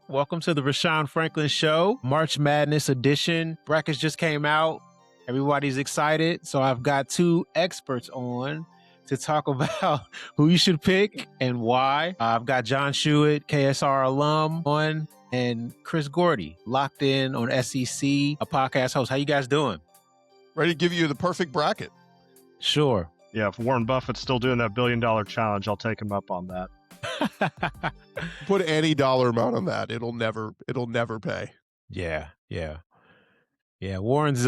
Welcome to the Rashawn Franklin Show, March Madness edition. Brackets just came out. Everybody's excited. So I've got two experts on to talk about who you should pick and why. I've got John Shewitt, KSR alum, on, and Chris Gordy, locked in on SEC, a podcast host. How you guys doing? Ready to give you the perfect bracket. Sure. Yeah, if Warren Buffett's still doing that $1 billion challenge, I'll take him up on that. Put any dollar amount on that. It'll never pay. Yeah. Warren's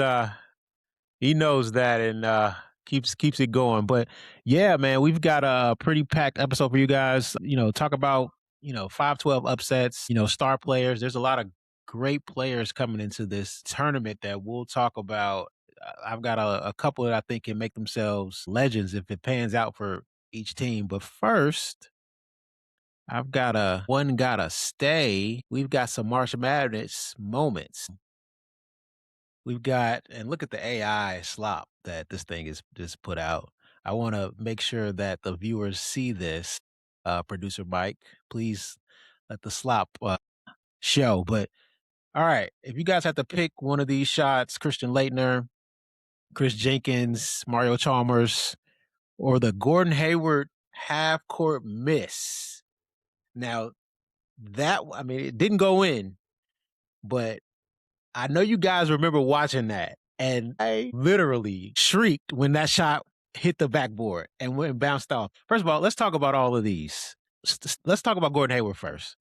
he knows that and keeps it going. But yeah, man, we've got a pretty packed episode for you guys. Talk about 5-12 upsets, star players. There's a lot of great players coming into this tournament that we'll talk about. I've got a couple that I think can make themselves legends if it pans out for each team. But first, I've got one gotta stay. We've got some March Madness moments. We've got, and look at the AI slop that this thing is just put out. I want to make sure that the viewers see this. Producer Mike, please let the slop show. But all right, if you guys have to pick one of these shots, Christian Laettner, Chris Jenkins, Mario Chalmers, or the Gordon Hayward half-court miss. Now, it didn't go in, but I know you guys remember watching that, and I literally shrieked when that shot hit the backboard and went and bounced off. First of all, let's talk about all of these. Let's talk about Gordon Hayward first.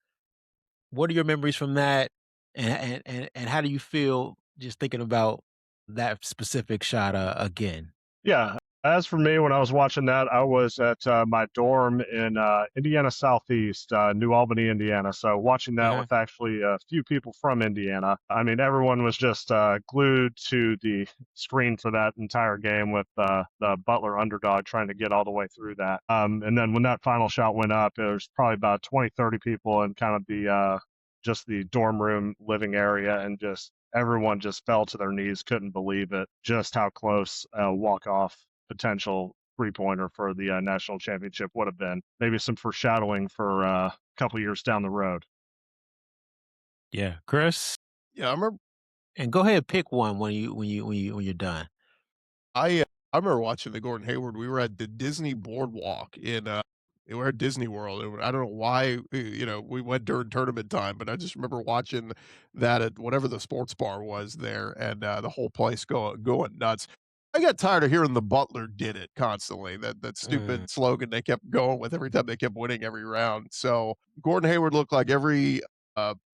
What are your memories from that, and how do you feel just thinking about that specific shot again? Yeah, as for me, when I was watching that, I was at my dorm in Indiana Southeast, New Albany, Indiana. So watching that with actually a few people from Indiana. I mean, everyone was just glued to the screen for that entire game with the Butler underdog trying to get all the way through that. And then when that final shot went up, there was probably about 20, 30 people in kind of the just the dorm room living area, and just everyone just fell to their knees, couldn't believe it, just how close walk-off potential three-pointer for the national championship would have been. Maybe some foreshadowing for a couple years down the road. Yeah, Chris. Yeah, I remember. And go ahead and pick one when you're done. I remember watching the Gordon Hayward. We were at the Disney Boardwalk in we were at Disney World. I don't know why we went during tournament time, but I just remember watching that at whatever the sports bar was there, and the whole place going nuts. I got tired of hearing the Butler did it constantly. That stupid slogan they kept going with every time they kept winning every round. So Gordon Hayward looked like every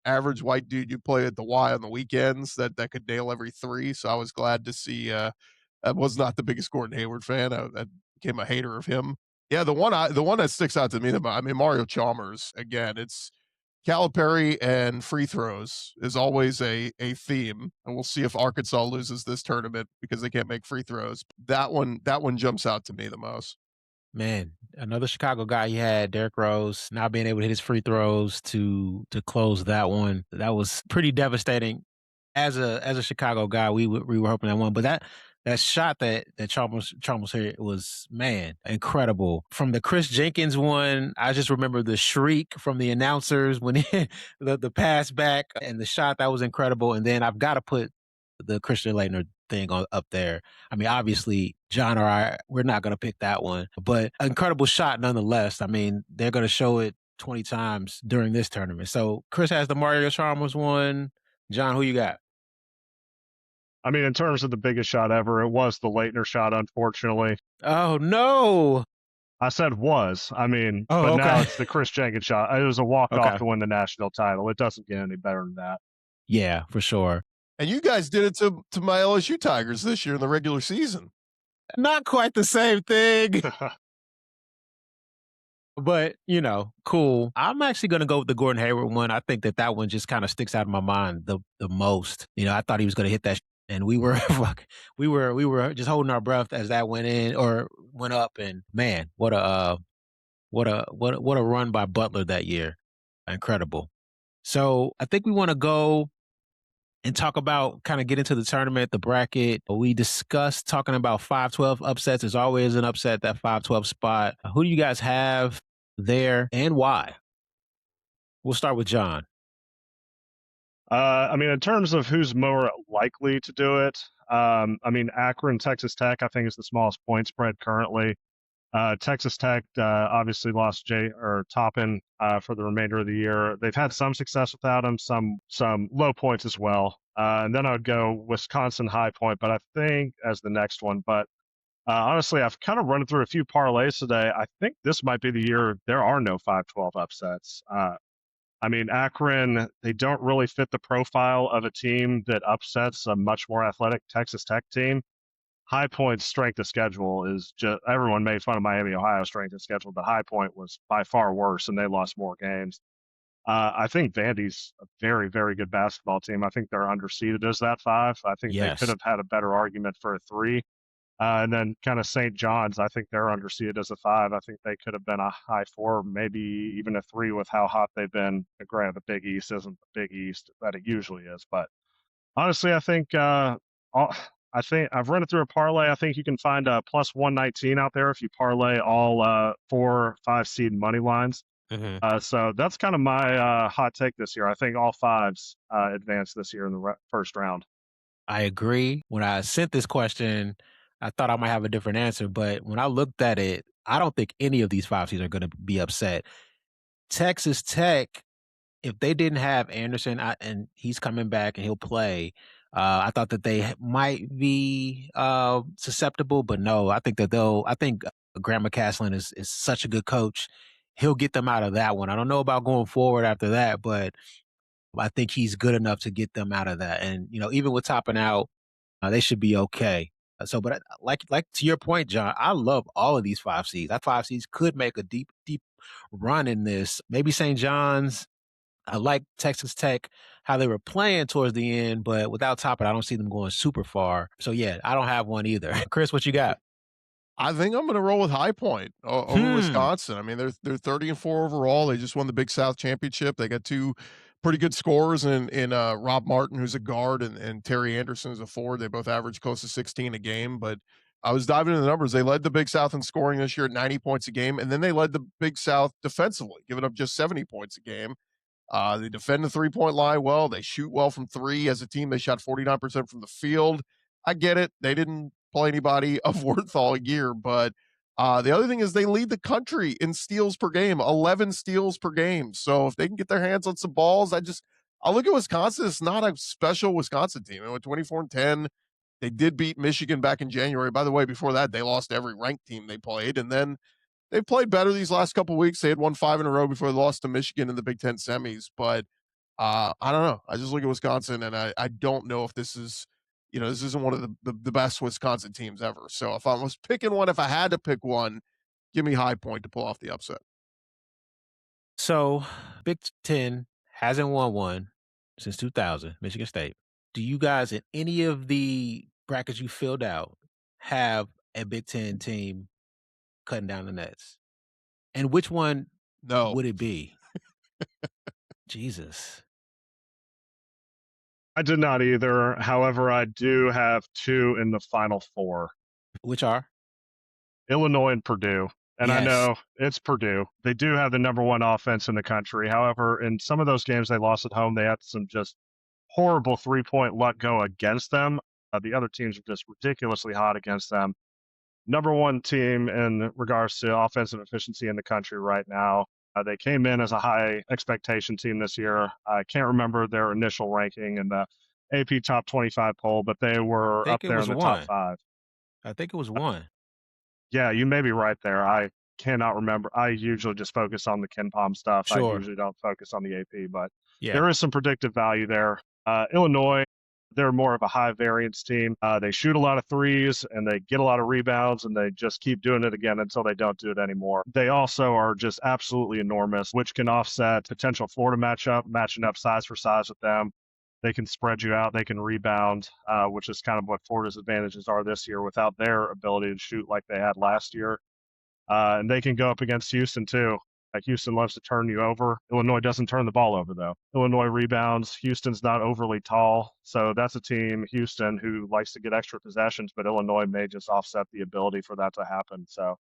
average white dude you play at the Y on the weekends that could nail every three. So I was glad to see. I was not the biggest Gordon Hayward fan. I became a hater of him. Yeah, the one that sticks out to me, Mario Chalmers. Again, it's Calipari and free throws is always a theme, and we'll see if Arkansas loses this tournament because they can't make free throws. That one jumps out to me the most. Man, another Chicago guy he had, Derrick Rose, not being able to hit his free throws to close that one. That was pretty devastating. As a Chicago guy, we were hoping that one, but that shot that Chalmers hit was, man, incredible. From the Chris Jenkins one, I just remember the shriek from the announcers when the pass back and the shot. That was incredible. And then I've got to put the Christian Laettner thing up there. I mean, obviously, John or I, we're not going to pick that one, but incredible shot nonetheless. I mean, they're going to show it 20 times during this tournament. So Chris has the Mario Chalmers one. John, who you got? I mean, in terms of the biggest shot ever, it was the Laettner shot, unfortunately. Oh, no. I said was. I mean, but okay. Now it's the Chris Jenkins shot. It was a walk-off to win the national title. It doesn't get any better than that. Yeah, for sure. And you guys did it to my LSU Tigers this year in the regular season. Not quite the same thing. But, cool. I'm actually going to go with the Gordon Hayward one. I think that one just kind of sticks out of my mind the most. I thought he was going to hit that. And we were just holding our breath as that went in or went up. And man, what a run by Butler that year. Incredible. So I think we want to go and talk about, kind of get into the tournament, the bracket. We discussed talking about 5-12 upsets. There's always an upset, that 5-12 spot. Who do you guys have there and why? We'll start with John. I mean, in terms of who's more likely to do it, I mean, Akron, Texas Tech, I think is the smallest point spread currently. Texas Tech obviously lost Jay or Toppin for the remainder of the year. They've had some success without him, some low points as well. And then I would go Wisconsin high point, but I think as the next one. But honestly, I've kind of run through a few parlays today. I think this might be the year there are no 5-12 upsets. I mean, Akron, they don't really fit the profile of a team that upsets a much more athletic Texas Tech team. High Point's strength of schedule is just everyone made fun of Miami, Ohio's strength of schedule, but High Point was by far worse, and they lost more games. I think Vandy's a very, very good basketball team. I think they're underseeded as that 5. I think they could Yes. have had a better argument for a 3. And then kind of St. John's, I think they're underseeded as a 5. I think they could have been a high 4, maybe even a 3 with how hot they've been. Granted, the Big East isn't the Big East that it usually is, but honestly, I think I've run it through a parlay. I think you can find a plus 119 out there if you parlay all 4, 5 seed money lines. Hmm. So that's kind of my hot take this year. I think all 5s advance this year in the first round. I agree. When I sent this question, I thought I might have a different answer, but when I looked at it, I don't think any of these 5 seeds are going to be upset. Texas Tech, if they didn't have Anderson and he's coming back and he'll play, I thought that they might be susceptible, but no, I think that I think Graham McCaslin is such a good coach. He'll get them out of that one. I don't know about going forward after that, but I think he's good enough to get them out of that. And, even with topping out, they should be okay. But like to your point, John, I love all of these 5 seeds. That 5 seeds could make a deep, deep run in this. Maybe St. John's. I like Texas Tech, how they were playing towards the end, but without Toppin, I don't see them going super far. So yeah, I don't have one either. Chris, what you got? I think I'm going to roll with High Point over Wisconsin. I mean, they're 30-4 overall. They just won the Big South Championship. They got 2 pretty good scorers in Rob Martin, who's a guard, and Terry Anderson, who's a forward. They both average close to 16 a game. But I was diving into the numbers. They led the Big South in scoring this year at 90 points a game, and then they led the Big South defensively, giving up just 70 points a game. They defend the 3-point line well. They shoot well from 3. As a team, they shot 49% from the field. I get it. They didn't play anybody of worth all year, but the other thing is they lead the country in steals per game, 11 steals per game. So if they can get their hands on some balls, I look at Wisconsin. It's not a special Wisconsin team. They went 24-10. They did beat Michigan back in January. By the way, before that, they lost every ranked team they played. And then they've played better these last couple of weeks. They had won 5 in a row before they lost to Michigan in the Big Ten semis. But I don't know. I just look at Wisconsin, and I don't know if this is, this isn't one of the best Wisconsin teams ever. So if I was picking one, if I had to pick one, give me High Point to pull off the upset. So Big Ten hasn't won one since 2000, Michigan State. Do you guys in any of the brackets you filled out have a Big Ten team cutting down the nets? And which one No. would it be? Jesus. I did not either. However, I do have 2 in the final 4. Which are? Illinois and Purdue. And I Yes. know it's Purdue. They do have the number 1 offense in the country. However, in some of those games they lost at home, they had some just horrible 3-point luck go against them. The other teams are just ridiculously hot against them. Number 1 team in regards to offensive efficiency in the country right now. They came in as a high expectation team this year. I can't remember their initial ranking in the AP top 25 poll, but they were I up think it there in was the top 1. 5. I think it was 1. Yeah, you may be right there. I cannot remember. I usually just focus on the Ken Palm stuff. I Sure. usually don't focus on the AP, but Yeah. there is some predictive value there. Illinois, they're more of a high variance team. They shoot a lot of threes and they get a lot of rebounds and they just keep doing it again until they don't do it anymore. They also are just absolutely enormous, which can offset potential Florida matching up size for size with them. They can spread you out. They can rebound, which is kind of what Florida's advantages are this year without their ability to shoot like they had last year. And they can go up against Houston too. Houston loves to turn you over. Illinois doesn't turn the ball over, though. Illinois rebounds. Houston's not overly tall. So that's a team, Houston, who likes to get extra possessions, but Illinois may just offset the ability for that to happen. So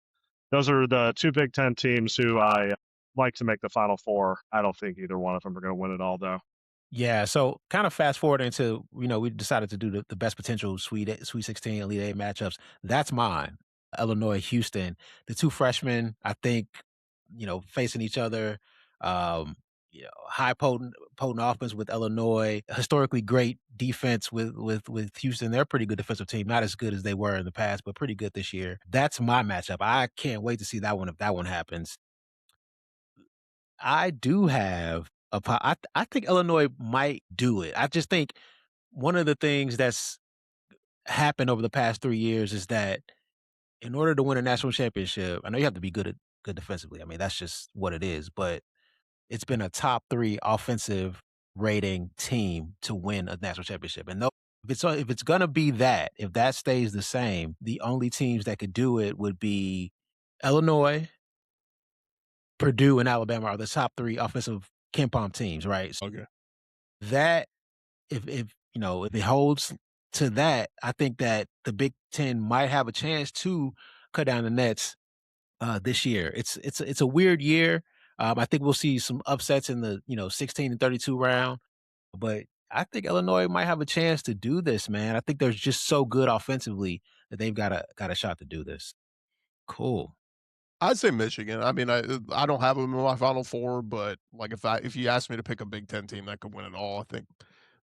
those are the 2 Big Ten teams who I like to make the Final Four. I don't think either one of them are going to win it all, though. Yeah, so kind of fast forward into, we decided to do the best potential Sweet 16 Elite Eight matchups. That's mine. Illinois, Houston, the two freshmen, I think, facing each other. Um, high potent offense with Illinois, historically great defense with Houston. They're a pretty good defensive team, not as good as they were in the past, but pretty good this year. That's my matchup. I can't wait to see that one if that one happens. I do have I think Illinois might do it. I just think one of the things that's happened over the past 3 years is that in order to win a national championship, I know you have to be good defensively. I mean, that's just what it is, but it's been a top 3 offensive rating team to win a national championship. And no, if it's gonna be that, if that stays the same, the only teams that could do it would be Illinois, Purdue, and Alabama are the top 3 offensive KenPom teams, right? Okay. That if it holds to that, I think that the Big Ten might have a chance to cut down the nets this year. It's a weird year. I think we'll see some upsets in the 16 and 32 round, but I think Illinois might have a chance to do this, man. I think they're just so good offensively that they've got a shot to do this. Cool. I'd say Michigan. I mean, I don't have them in my Final Four, but like if you asked me to pick a Big Ten team that could win it all, I think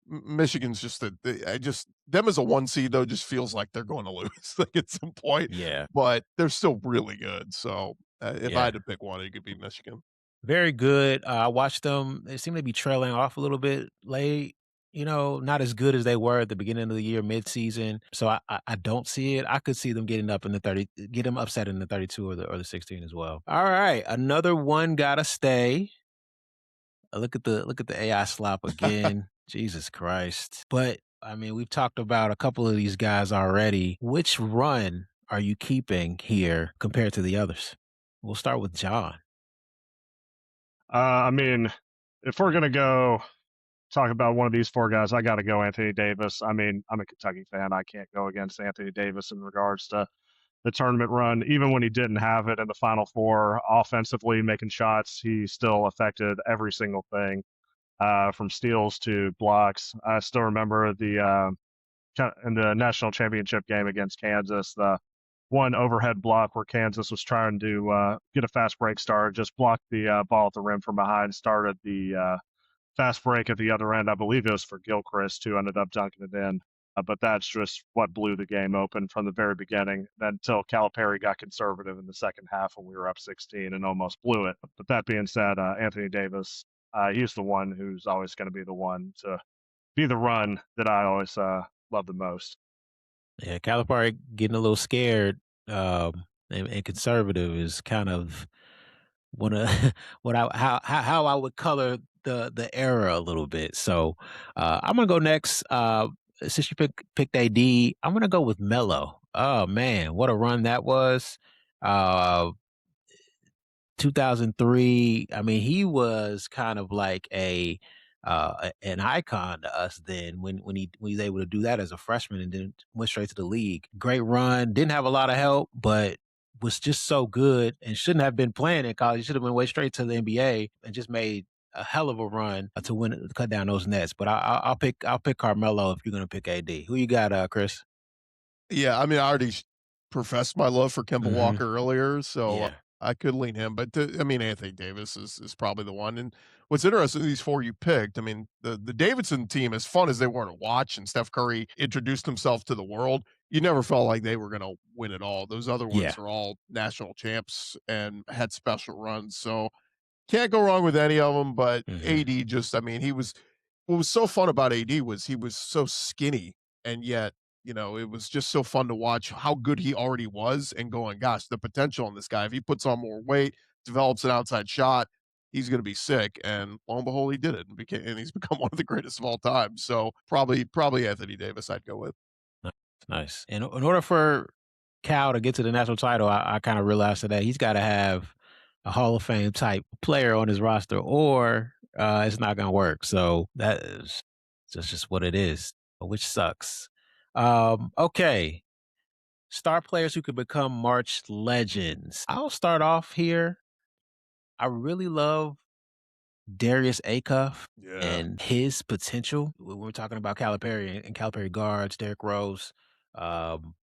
Michigan's just I just them as a 1 seed though just feels like they're going to lose like at some point, Yeah. but they're still really good. So if I Yeah. had to pick one, it could be Michigan. Very good. I watched them. They seem to be trailing off a little bit late. Not as good as they were at the beginning of the year, mid-season. So I don't see it. I could see them getting up in the 30, get them upset in the 32 or the 16 as well. All right, another one gotta stay. Look at the AI slop again. Jesus Christ! But I mean, we've talked about a couple of these guys already. Which run are you keeping here compared to the others? We'll start with John. I mean, if we're gonna go talk about one of these four guys, I got to go Anthony Davis. I mean, I'm a Kentucky fan. I can't go against Anthony Davis in regards to the tournament run. Even when he didn't have it in the Final Four, offensively making shots, he still affected every single thing, from steals to blocks. I still remember in the national championship game against Kansas, the one overhead block where Kansas was trying to get a fast break start, just blocked the ball at the rim from behind, started the fast break at the other end. I believe it was for Gilchrist, who ended up dunking it in. But that's just what blew the game open from the very beginning. Then until Calipari got conservative in the second half when we were up 16 and almost blew it. But that being said, Anthony Davis, he's the one who's always going to be the one to be the run that I always love the most. Yeah, Calipari getting a little scared and conservative is kind of one of what I how I would color the era a little bit. So I'm gonna go next. Since you picked AD, I'm gonna go with Melo. Oh man, what a run that was! Uh, 2003. I mean, he was kind of like an icon to us then when he was able to do that as a freshman and then went straight to the league. Great run. Didn't have a lot of help, but was just so good and shouldn't have been playing in college. He should have been way straight to the NBA and just made a hell of a run to win to cut down those nets. But I'll pick Carmelo if you're gonna pick AD. Who you got, Chris? Yeah, I mean, I already professed my love for Kemba Hmm. Walker earlier, so Yeah. I could lean him, but I mean, Anthony Davis is probably the one. And what's interesting, these four you picked, I mean, the Davidson team, as fun as they were to watch, and Steph Curry introduced himself to the world, you never felt like they were going to win it all. Those other Yeah. ones are all national champs and had special runs, so can't go wrong with any of them. But Hmm. AD just, I mean, he was what was so fun about AD was he was so skinny, and yet, it was just so fun to watch how good he already was and going, gosh, the potential in this guy. If he puts on more weight, develops an outside shot, he's going to be sick. And lo and behold, he did it and he's become one of the greatest of all time. So probably Anthony Davis, I'd go with. Nice. In order for Cal to get to the national title, I kind of realized today he's got to have a Hall of Fame type player on his roster, or it's not going to work. So that is just what it is, which sucks. Okay, star players who could become March legends. I'll start off here. I really love Darius Acuff Yeah. and his potential. We're talking about Calipari and Calipari guards, Derrick Rose. Um,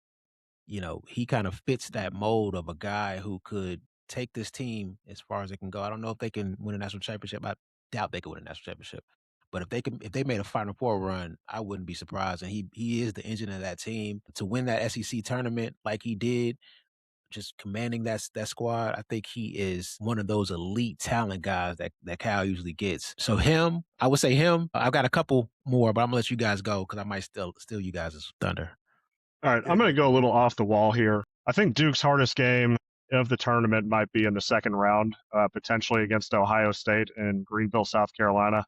he kind of fits that mold of a guy who could take this team as far as it can go. I don't know if they can win a national championship. I doubt they could win a national championship. But if they made a Final Four run, I wouldn't be surprised. And he is the engine of that team to win that SEC tournament like he did, just commanding that squad. I think he is one of those elite talent guys that Cal usually gets. So him, I would say him. I've got a couple more, but I'm gonna let you guys go because I might steal you guys' thunder. All right, I'm going to go a little off the wall here. I think Duke's hardest game of the tournament might be in the second round, potentially against Ohio State in Greenville, South Carolina.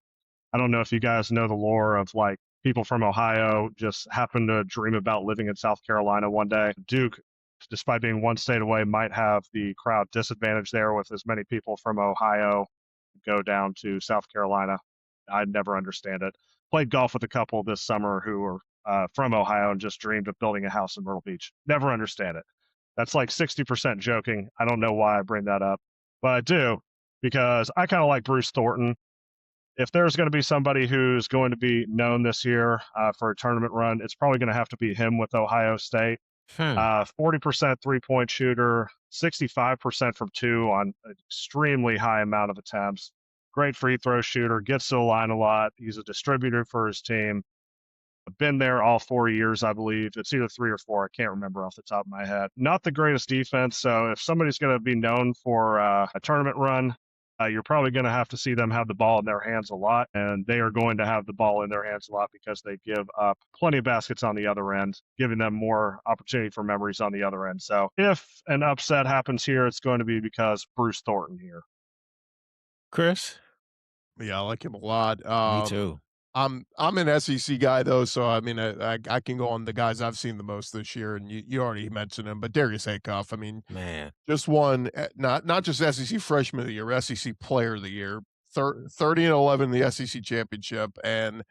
I don't know if you guys know the lore of like people from Ohio just happen to dream about living in South Carolina one day. Duke, despite being one state away, might have the crowd disadvantage there with as many people from Ohio go down to South Carolina. I'd never understand it. Played golf with a couple this summer who were from Ohio and just dreamed of building a house in Myrtle Beach. Never understand it. That's like 60% joking. I don't know why I bring that up, but I do because I kind of like Bruce Thornton. If there's going to be somebody who's going to be known this year for a tournament run, it's probably going to have to be him with Ohio State. 40% three-point shooter, 65% from two on an extremely high amount of attempts. Great free throw shooter, gets to the line a lot. He's a distributor for his team. I've been there all 4 years, I believe. It's either 3 or 4. I can't remember off the top of my head. Not the greatest defense, so if somebody's going to be known for a tournament run, you're probably going to have to see them have the ball in their hands a lot, and they are going to have the ball in their hands a lot because they give up plenty of baskets on the other end, giving them more opportunity for memories on the other end. So if an upset happens here, it's going to be because Bruce Thornton here. Chris? Yeah, I like him a lot. Me too. I'm an SEC guy though, so I mean I can go on the guys I've seen the most this year, and you already mentioned him, but Darius Acuff, I mean, Man. just won not just SEC Freshman of the Year, SEC Player of the Year, 30-11 in the SEC Championship, and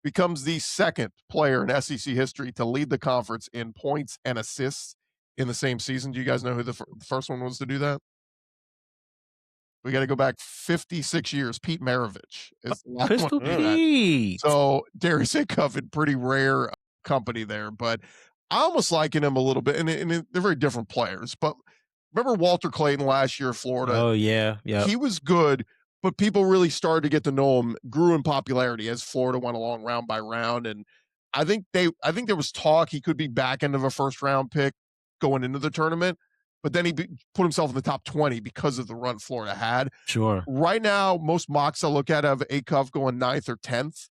becomes the second player in SEC history to lead the conference in points and assists in the same season. Do you guys know who the first one was to do that? We got to go back 56 years. Pete Maravich is the last Pistol one to do that. Pete. So Darius Acuff in pretty rare company there, but I almost liken him a little bit, and they're very different players. But remember Walter Clayton last year at Florida? Oh yeah, yeah. He was good, but people really started to get to know him, grew in popularity as Florida went along round by round. And I think there was talk he could be back end of a first round pick going into the tournament. But then he put himself in the top 20 because of the run Florida had. Sure. Right now, most mocks I look at have Acuff going 9th or 10th.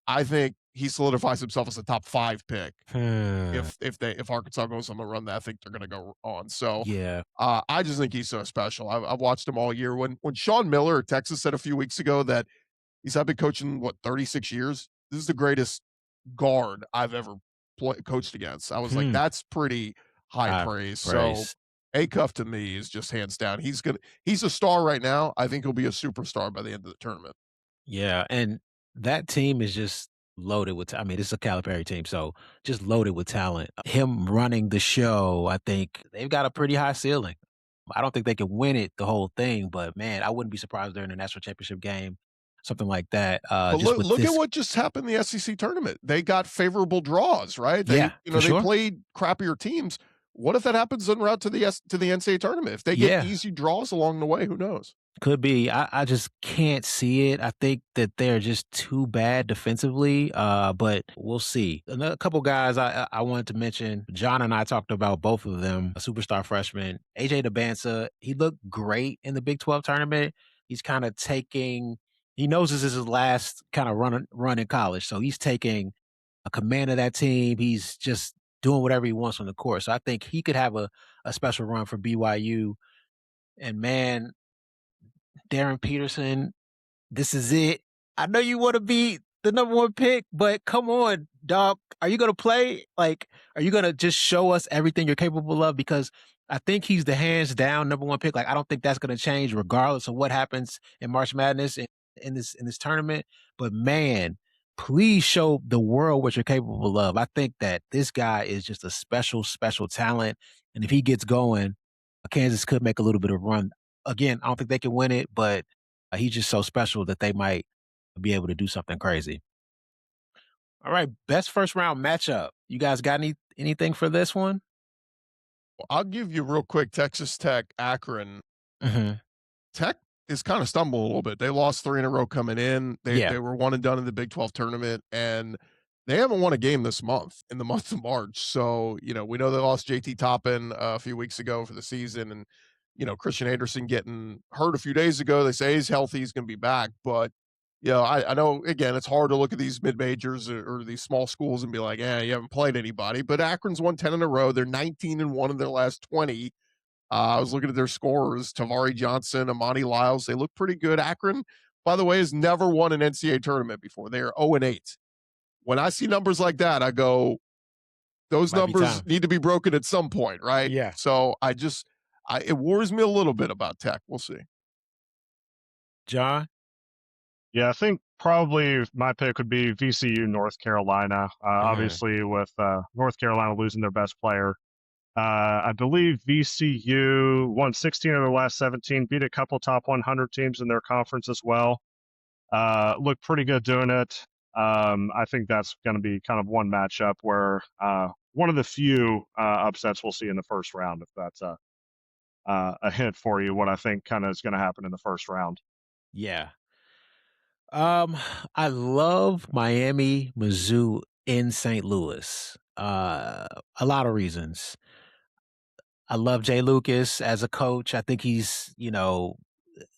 I think he solidifies himself as a top 5 pick. If Arkansas goes on the run that I think they're going to go on. So yeah, I just think he's so special. I've watched him all year. When Sean Miller at Texas said a few weeks ago that I've been coaching 36 years. This is the greatest guard I've ever coached against. I was like, that's pretty high praise. So Acuff to me is just hands down. He's a star right now. I think he'll be a superstar by the end of the tournament. Yeah, and that team is just loaded with. I mean, it's a Calipari team, so just loaded with talent. Him running the show, I think they've got a pretty high ceiling. I don't think they can win it the whole thing, but man, I wouldn't be surprised they're in a national championship game, something like that. But look at what just happened in the SEC tournament. They got favorable draws, right? They played crappier teams. What if that happens en route to the NCAA tournament? If they get easy draws along the way, who knows? Could be. I just can't see it. I think that they're just too bad defensively, but we'll see. A couple guys I wanted to mention. John and I talked about both of them, a superstar freshman. AJ DeBansa, he looked great in the Big 12 tournament. He's kind of he knows this is his last kind of run in college, so he's taking a command of that team. He's just doing whatever he wants on the court. So I think he could have a special run for BYU. And man, Darren Peterson, this is it. I know you want to be the number 1 pick, but come on, dog. Are you going to play? Like, are you going to just show us everything you're capable of? Because I think he's the hands down number 1 pick. Like, I don't think that's going to change regardless of what happens in March Madness in this tournament. But man, please show the world what you're capable of. I think that this guy is just a special, special talent. And if he gets going, Kansas could make a little bit of run. Again, I don't think they can win it, but He's just so special that they might be able to do something crazy. All right, best first round matchup. You guys got anything for this one? Well, I'll give you real quick Texas Tech, Akron. Mhm. Tech is kind of stumbling a little bit. They lost 3 in a row coming in. They Yeah. they were one and done in the Big 12 tournament, and they haven't won a game this month, in the month of March. So, we know they lost JT Toppin a few weeks ago for the season, and, Christian Anderson getting hurt a few days ago. They say he's healthy, he's gonna be back, but, I know, again, it's hard to look at these mid-majors or these small schools and be like, "Yeah, you haven't played anybody," but Akron's won 10 in a row. They're 19-1 in their last 20. I was looking at their scorers, Tavari Johnson, Amani Lyles. They look pretty good. Akron, by the way, has never won an NCAA tournament before. They are 0-8. When I see numbers like that, I go, those Might be numbers time. need to be broken at some point, right? Yeah. So it worries me a little bit about Tech. We'll see. John? Yeah, I think probably my pick would be VCU, North Carolina. Obviously, with North Carolina losing their best player. I believe VCU won 16 of their last 17, beat a couple top 100 teams in their conference as well. Looked pretty good doing it. I think that's going to be kind of one matchup where one of the few upsets we'll see in the first round, if that's a hint for you, what I think kind of is going to happen in the first round. Yeah. I love Miami, Mizzou in St. Louis. A lot of reasons. I love Jay Lucas as a coach. I think he's,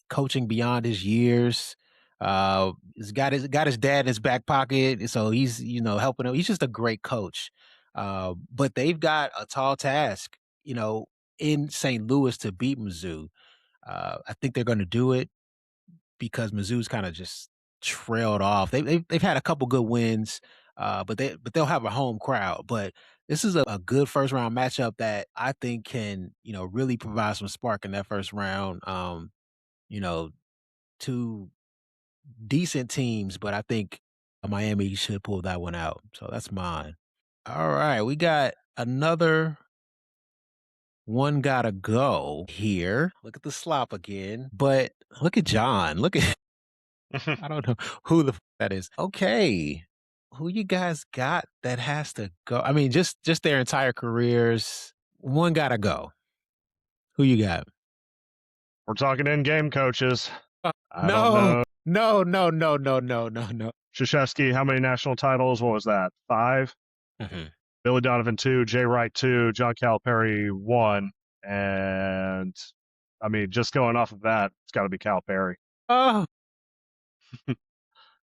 coaching beyond his years. He's got his dad in his back pocket, so he's, helping him. He's just a great coach. But they've got a tall task, in St. Louis to beat Mizzou. I think they're going to do it because Mizzou's kind of just trailed off. They've had a couple good wins, but they'll have a home crowd. But this is a good first round matchup that I think can really provide some spark in that first round. You know, two decent teams, but I think Miami should pull that one out. So that's mine. All right, we got another one gotta go here. Look at the slop again, but look at John. Look at I don't know who that is. Okay. Who you guys got that has to go? I mean, just their entire careers. One gotta go. Who you got? We're talking in-game coaches. I don't No, know. no, no, no, no, no, no, no. Krzyzewski, how many national titles? What was that? 5? Mhm. Billy Donovan 2, Jay Wright 2, John Calipari 1, and I mean, just going off of that, it's got to be Calipari. Oh,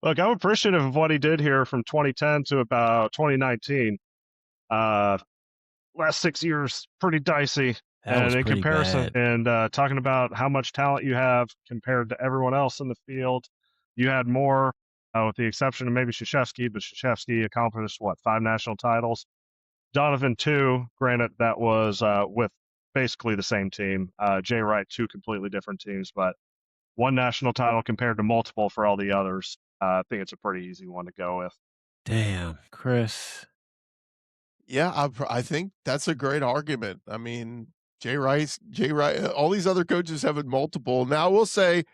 Look, I'm appreciative of what he did here from 2010 to about 2019. Last 6 years, pretty dicey. that And was in pretty comparison, bad. and talking about how much talent you have compared to everyone else in the field, you had more, with the exception of maybe Krzyzewski, but Krzyzewski accomplished, 5 national titles? Donovan 2, granted, that was with basically the same team. Jay Wright, 2 completely different teams, but 1 national title compared to multiple for all the others. I think it's a pretty easy one to go with. Damn, Chris. Yeah, I think that's a great argument. I mean, Jay Rice, all these other coaches have multiple. Now, I will say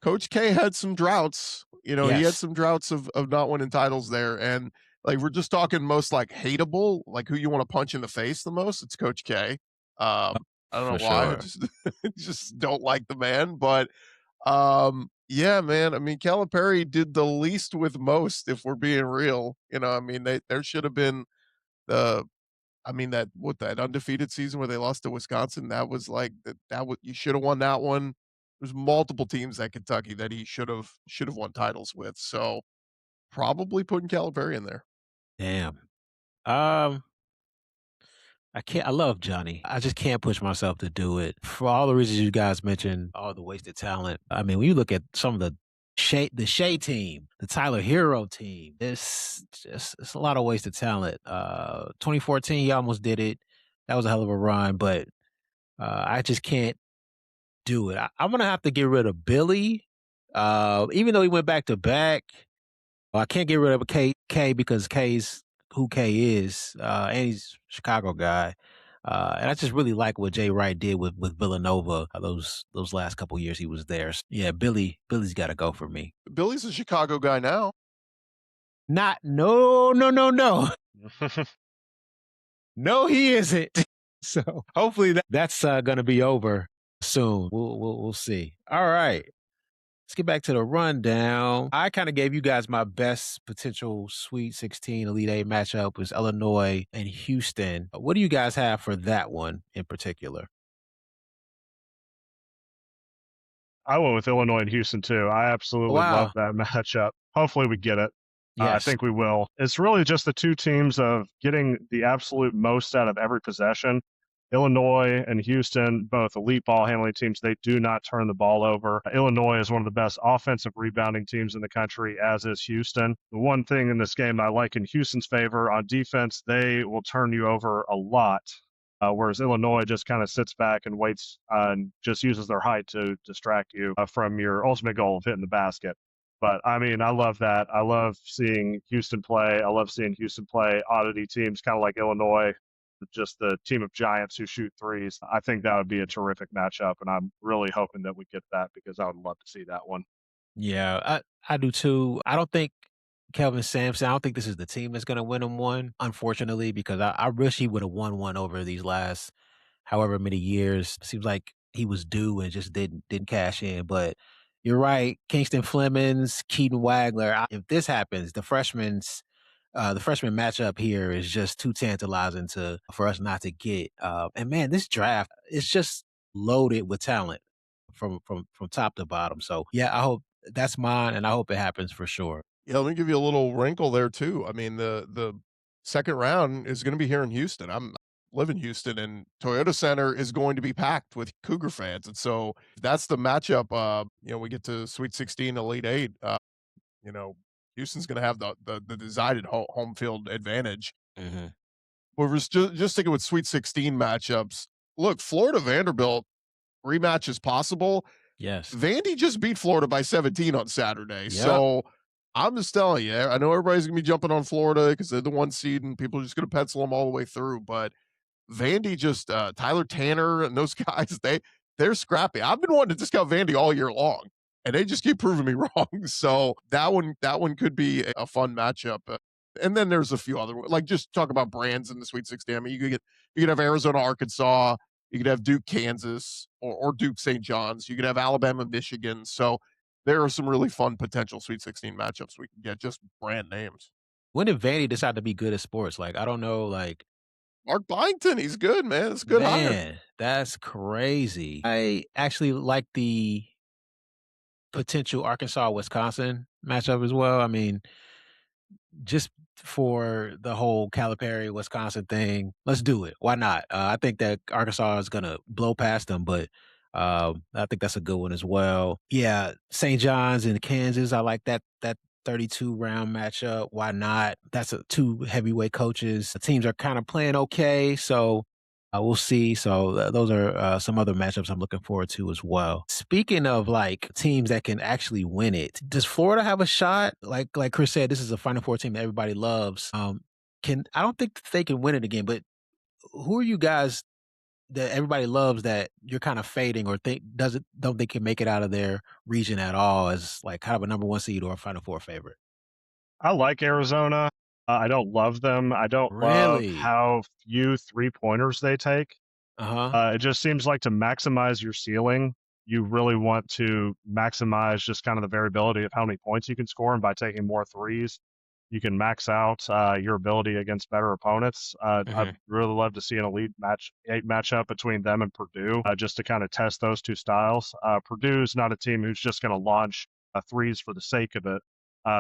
Coach K had some droughts. He had Yes. some droughts of not winning titles there. And like we're just talking most like hateable, like who you want to punch in the face the most. It's Coach K. I don't For know why. I sure. just just don't like the man. But yeah, man. I mean, Calipari did the least with most, if we're being real. I mean, there should have been the that undefeated season where they lost to Wisconsin, that was like that was you should have won that one. There's multiple teams at Kentucky that he should have won titles with. So probably putting Calipari in there. Damn. Um, I can't. I love Johnny. I just can't push myself to do it for all the reasons you guys mentioned. All the wasted talent. I mean, when you look at some of the Shea team, the Tyler Hero team, it's a lot of wasted talent. 2014, he almost did it. That was a hell of a run, but I just can't do it. I'm gonna have to get rid of Billy. Even though he went back to back, I can't get rid of K because K's who K is, and he's a Chicago guy. And I just really like what Jay Wright did with Villanova those last couple years he was there. Yeah, Billy's got to go for me. Billy's a Chicago guy now. Not no no no no no he isn't. So hopefully that's going to be over soon. We'll see. All right. Let's get back to the rundown. I kind of gave you guys my best potential Sweet 16 Elite Eight matchup was Illinois and Houston. What do you guys have for that one in particular? I went with Illinois and Houston too. I absolutely love Wow. that matchup. Hopefully we get it. I Yes. think we will. It's really just the two teams of getting the absolute most out of every possession. Illinois and Houston, both elite ball handling teams, they do not turn the ball over. Illinois is one of the best offensive rebounding teams in the country, as is Houston. The one thing in this game I like in Houston's favor on defense, they will turn you over a lot. Whereas Illinois just kind of sits back and waits and just uses their height to distract you from your ultimate goal of hitting the basket. But I mean, I love that. I love seeing Houston play. I love seeing Houston play oddity teams, kind of like Illinois, just the team of giants who shoot threes. I think that would be a terrific matchup, and I'm really hoping that we get that because I would love to see that one. Yeah, I do too. I don't think Kelvin Sampson, I don't think this is the team that's going to win him one, unfortunately, because I wish he would have won one over these last however many years. Seems like he was due and just didn't cash in. But you're right, Kingston Flemings, Keaton Wagler. If this happens, the freshman matchup here is just too tantalizing for us not to get. And man, this draft is just loaded with talent from top to bottom. So yeah, I hope that's mine, and I hope it happens for sure. Yeah, let me give you a little wrinkle there too. I mean, the second round is going to be here in Houston. I'm live in Houston, and Toyota Center is going to be packed with Cougar fans, and so that's the matchup. We get to Sweet 16, Elite Eight. You know, Houston's going to have the decided home field advantage. Mm-hmm. We're just sticking with Sweet 16 matchups. Look, Florida Vanderbilt rematch is possible. Yes. Vandy just beat Florida by 17 on Saturday. Yep. So I'm just telling you, I know everybody's going to be jumping on Florida because they're the one seed and people are just going to pencil them all the way through. But Vandy just, Tyler Tanner and those guys, they're scrappy. I've been wanting to discount Vandy all year long, and they just keep proving me wrong. So that one could be a fun matchup. And then there's a few other, like just talk about brands in the Sweet 16. I mean, you could have Arizona, Arkansas. You could have Duke, Kansas, or Duke, St. John's. You could have Alabama, Michigan. So there are some really fun potential Sweet 16 matchups we can get, just brand names. When did Vandy decide to be good at sports? Like, I don't know, like Mark Byington, he's good, man. It's a good hire. man, that's crazy. I actually like the potential Arkansas-Wisconsin matchup as well. I mean, just for the whole Calipari Wisconsin thing, let's do it. Why not? I think that Arkansas is gonna blow past them, but I think that's a good one as well. Yeah, St. John's and Kansas. I like that 32 round matchup. Why not? That's two heavyweight coaches. The teams are kind of playing okay, so we'll see. So those are some other matchups I'm looking forward to as well. Speaking of like teams that can actually win it, does Florida have a shot? Like Chris said, this is a Final Four team that everybody loves. I don't think they can win it again, but who are you guys that everybody loves that you're kind of fading or don't think can make it out of their region at all as like kind of a number one seed or a Final Four favorite? I like Arizona. I don't love them. I don't love Really? how few 3-pointers they take. Uh-huh. It just seems like to maximize your ceiling, you really want to maximize just kind of the variability of how many points you can score. And by taking more threes, you can max out your ability against better opponents. I'd really love to see an elite matchup between them and Purdue just to kind of test those two styles. Purdue's not a team who's just going to launch threes for the sake of it.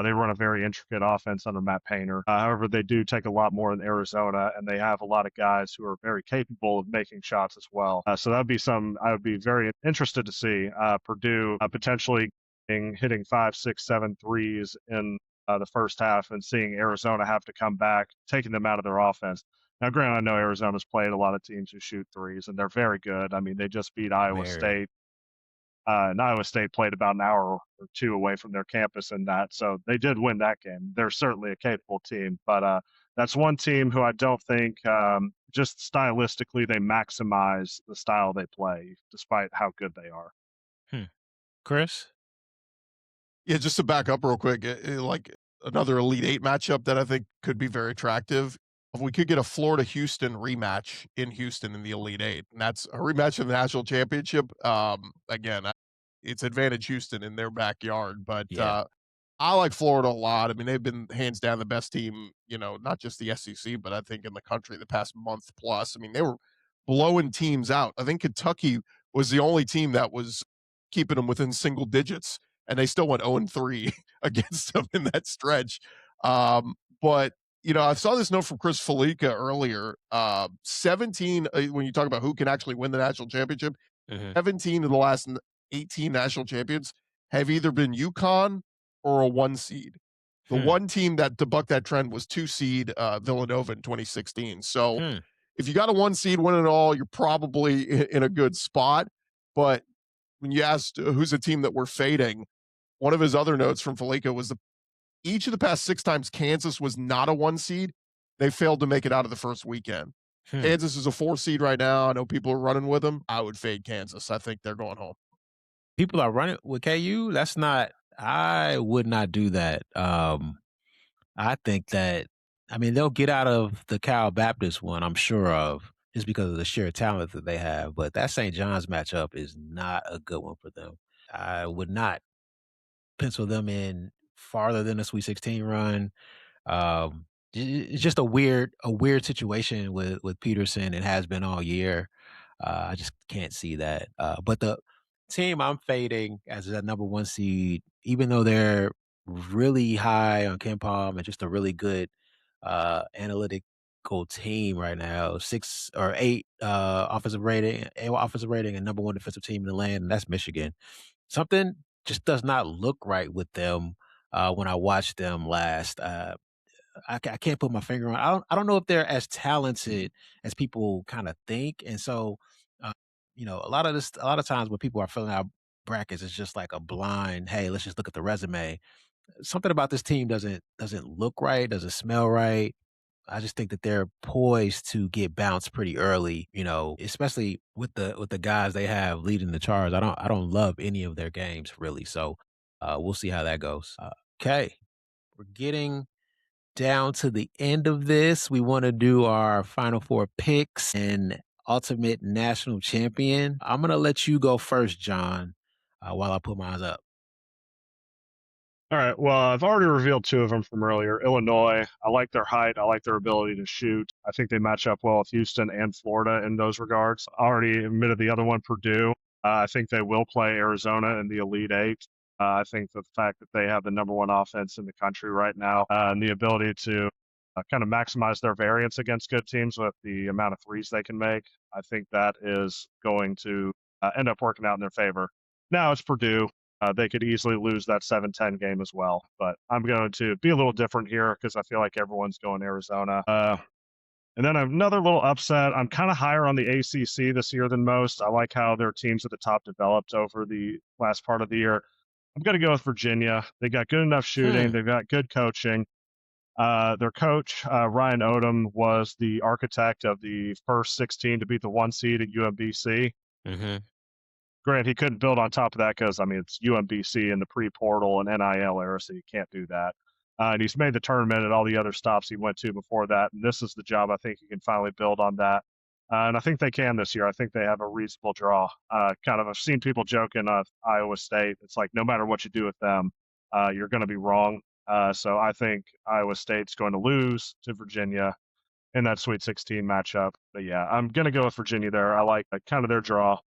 They run a very intricate offense under Matt Painter. However, they do take a lot more than Arizona, and they have a lot of guys who are very capable of making shots as well. So that'd be some I would be very interested to see Purdue potentially hitting 5, 6, 7 threes in the first half, and seeing Arizona have to come back, taking them out of their offense. Now, granted, I know Arizona's played a lot of teams who shoot threes, and they're very good. I mean, they just beat Iowa State. And Iowa State played about an hour or two away from their campus in that, so they did win that game. They're certainly a capable team, but that's one team who I don't think just stylistically, they maximize the style they play despite how good they are. Hmm. Chris? Yeah, just to back up real quick, like another Elite Eight matchup that I think could be very attractive. If we could get a Florida Houston rematch in Houston in the Elite Eight, and that's a rematch of the national championship. Again, it's advantage Houston in their backyard, but Yeah. I like Florida a lot. I mean, they've been hands down the best team, not just the SEC, but I think in the country the past month plus. I mean, they were blowing teams out. I think Kentucky was the only team that was keeping them within single digits, and they still went 0-3 against them in that stretch. But I saw this note from Chris Felica earlier. 17, when you talk about who can actually win the national championship, Mhm. 17 of the last 18 national champions have either been UConn or a 1 seed. The Hmm. one team that to buck that trend was 2 seed Villanova in 2016. So Hmm. if you got a 1 seed winning it all, you're probably in a good spot. But when you asked who's a team that we're fading, one of his other notes from Felica was each of the past 6 times Kansas was not a 1 seed, they failed to make it out of the first weekend. Hmm. Kansas is a 4 seed right now. I know people are running with them. I would fade Kansas. I think they're going home. People are running with KU. That's not. I would not do that. I think that. I mean, they'll get out of the Cal Baptist one. I'm sure of just because of the sheer talent that they have. But that St. John's matchup is not a good one for them. I would not pencil them in farther than a Sweet 16 run. It's just a weird situation with Peterson. It has been all year. I just can't see that. But the team I'm fading as a number one seed, even though they're really high on Ken Palm and just a really good analytical team right now, 6 or 8 offensive rating, and number one defensive team in the land, and that's Michigan. Something just does not look right with them when I watched them last. I can't put my finger on. I don't know if they're as talented as people kind of think, and so uh, a lot of times when people are filling out brackets, it's just like a blind. Hey, let's just look at the resume. Something about this team doesn't look right, doesn't smell right. I just think that they're poised to get bounced pretty early, especially with the guys they have leading the charge. I don't love any of their games really. So we'll see how that goes. Okay. We're getting down to the end of this. We want to do our final four picks and ultimate national champion. I'm gonna let you go first, John, while I put mine up. All right. Well, I've already revealed two of them from earlier. Illinois, I like their height. I like their ability to shoot. I think they match up well with Houston and Florida in those regards. I already admitted the other one, Purdue. I think they will play Arizona in the Elite Eight. I think the fact that they have the number one offense in the country right now and the ability to kind of maximize their variance against good teams with the amount of threes they can make, I think that is going to end up working out in their favor. Now it's Purdue. They could easily lose that 7-10 game as well. But I'm going to be a little different here because I feel like everyone's going Arizona. And then another little upset. I'm kind of higher on the ACC this year than most. I like how their teams at the top developed over the last part of the year. I'm going to go with Virginia. They got good enough shooting. Hmm. They've got good coaching. Their coach, Ryan Odom, was the architect of the first 16 to beat the 1 seed at UMBC. Mm-hmm. Grant, he couldn't build on top of that because, I mean, it's UMBC in the pre-portal and NIL era, so you can't do that. And he's made the tournament at all the other stops he went to before that. And this is the job I think he can finally build on that. And I think they can this year. I think they have a reasonable draw. I've seen people joking of Iowa State. It's like no matter what you do with them, you're going to be wrong. So I think Iowa State's going to lose to Virginia in that Sweet 16 matchup. But yeah, I'm going to go with Virginia there. I like kind of their draw.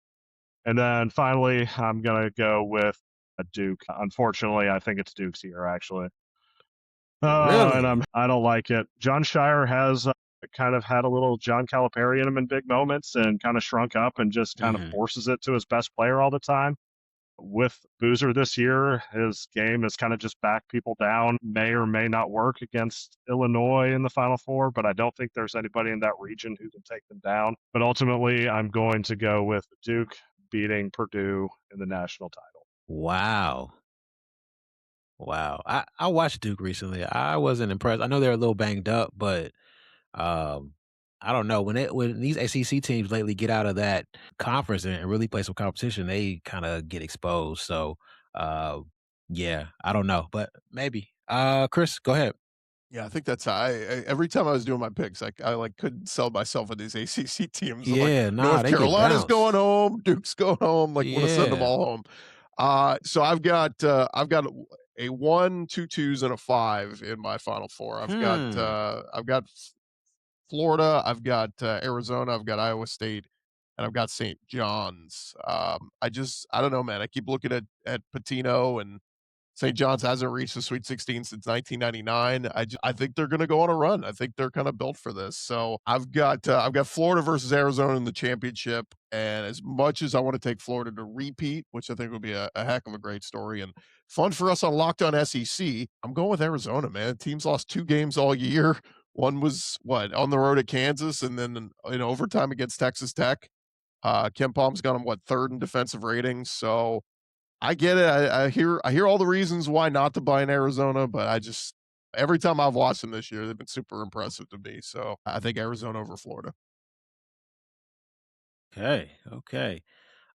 And then finally, I'm going to go with a Duke. Unfortunately, I think it's Duke's year, actually. Really? I don't like it. John Shire has kind of had a little John Calipari in him in big moments and kind of shrunk up and just kind of Mm-hmm. forces it to his best player all the time. With Boozer this year, his game has kind of just backed people down. May or may not work against Illinois in the Final Four, but I don't think there's anybody in that region who can take them down. But ultimately, I'm going to go with Duke beating Purdue in the national title. Wow. Wow. I watched Duke recently. I wasn't impressed. I know they're a little banged up, but um, I don't know when these ACC teams lately get out of that conference and really play some competition, they kind of get exposed. So, uh, yeah, I don't know, but maybe. Chris, go ahead. Yeah, I think that's I every time I was doing my picks, I like couldn't sell myself on these ACC teams. I'm like, Yeah, nah, North they get Carolina's going bounced. home, Duke's going home. Like, want to send them Yeah. all home. So I've got a 1, 2 twos, and a 5 in my final four. Hmm. I've got Florida, I've got Arizona, I've got Iowa State, and I've got St. John's. I don't know, man. I keep looking at Patino, and St. John's hasn't reached the Sweet 16 since 1999. I think they're gonna go on a run. I think they're kinda built for this. So I've got Florida versus Arizona in the championship, and as much as I wanna take Florida to repeat, which I think would be a heck of a great story and fun for us on Locked On SEC, I'm going with Arizona, man. Team's lost 2 games all year. One was, what, on the road at Kansas, and then in overtime against Texas Tech. Ken Palm's got them, what, 3rd in defensive ratings, so I get it. I hear all the reasons why not to buy in Arizona, but I just every time I've watched them this year, they've been super impressive to me. So I think Arizona over Florida. Okay. Okay.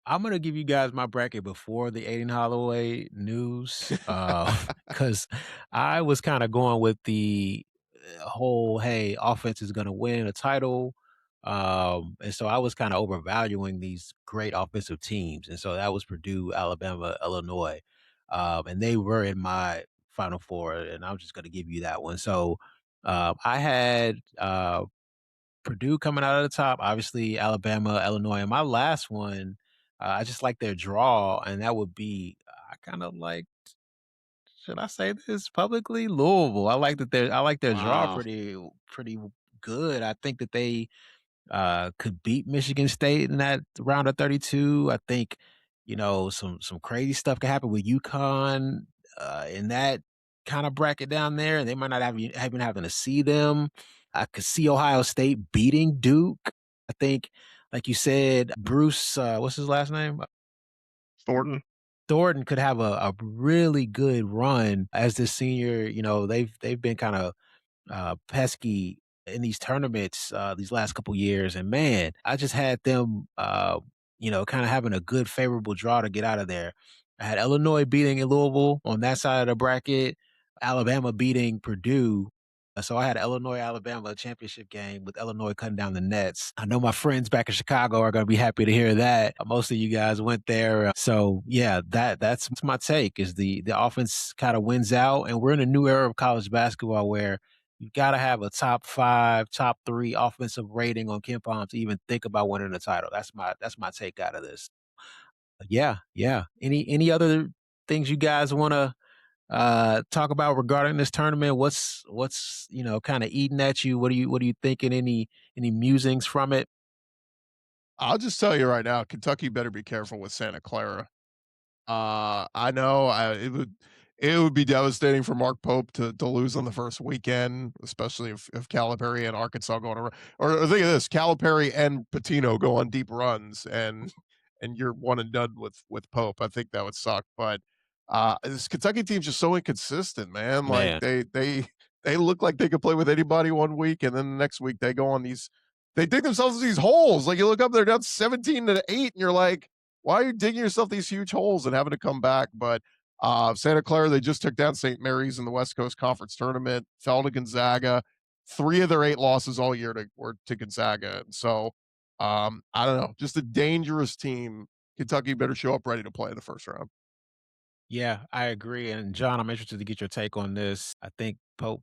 I'm gonna give you guys my bracket before the Aiden Holloway news, because I was kind of going with the whole, "Hey, offense is gonna win a title," and so I was kind of overvaluing these great offensive teams, and so that was Purdue, Alabama, Illinois, and they were in my Final Four, and I'm just gonna give you that one. So I had Purdue coming out of the top, obviously Alabama, Illinois, and my last one, I just like their draw, and that would be I kind of like. Should I say this publicly? Louisville. I like their draw Wow. pretty good. I think that they could beat Michigan State in that round of 32. I think, some crazy stuff could happen with UConn in that kind of bracket down there, and they might not even having to see them. I could see Ohio State beating Duke. I think, like you said, Bruce, what's his last name? Thornton. Thornton could have a really good run as this senior. They've been kind of pesky in these tournaments these last couple years. And man, I just had them, kind of having a good favorable draw to get out of there. I had Illinois beating Louisville on that side of the bracket, Alabama beating Purdue. So I had Illinois Alabama championship game with Illinois cutting down the nets. I know my friends back in Chicago are going to be happy to hear that. Most of you guys went there. So yeah, that's my take is the offense kind of wins out. And we're in a new era of college basketball where you got to have a top 5, top 3 offensive rating on KenPom to even think about winning the title. That's my take out of this. Yeah, yeah. Any other things you guys want to talk about regarding this tournament? What's kind of eating at you? What are you thinking? Any musings from it? I'll just tell you right now, Kentucky better be careful with Santa Clara. I know it would be devastating for Mark Pope to lose on the first weekend, especially if Calipari and Arkansas go on a run. Or think of this: Calipari and Patino go on deep runs, and you're one and done with Pope. I think that would suck. But this Kentucky team's just so inconsistent, man. Like Man, they look like they could play with anybody one week, and then the next week they go on these. They dig themselves in these holes. Like you look up, they're down 17-8, and you're like, why are you digging yourself these huge holes and having to come back? But Santa Clara, they just took down St. Mary's in the West Coast Conference Tournament, fell to Gonzaga. 3 of their 8 losses all year were to Gonzaga. And so I don't know, just a dangerous team. Kentucky better show up ready to play in the first round. yeah, I agree. And John, I'm interested to get your take on this. I think Pope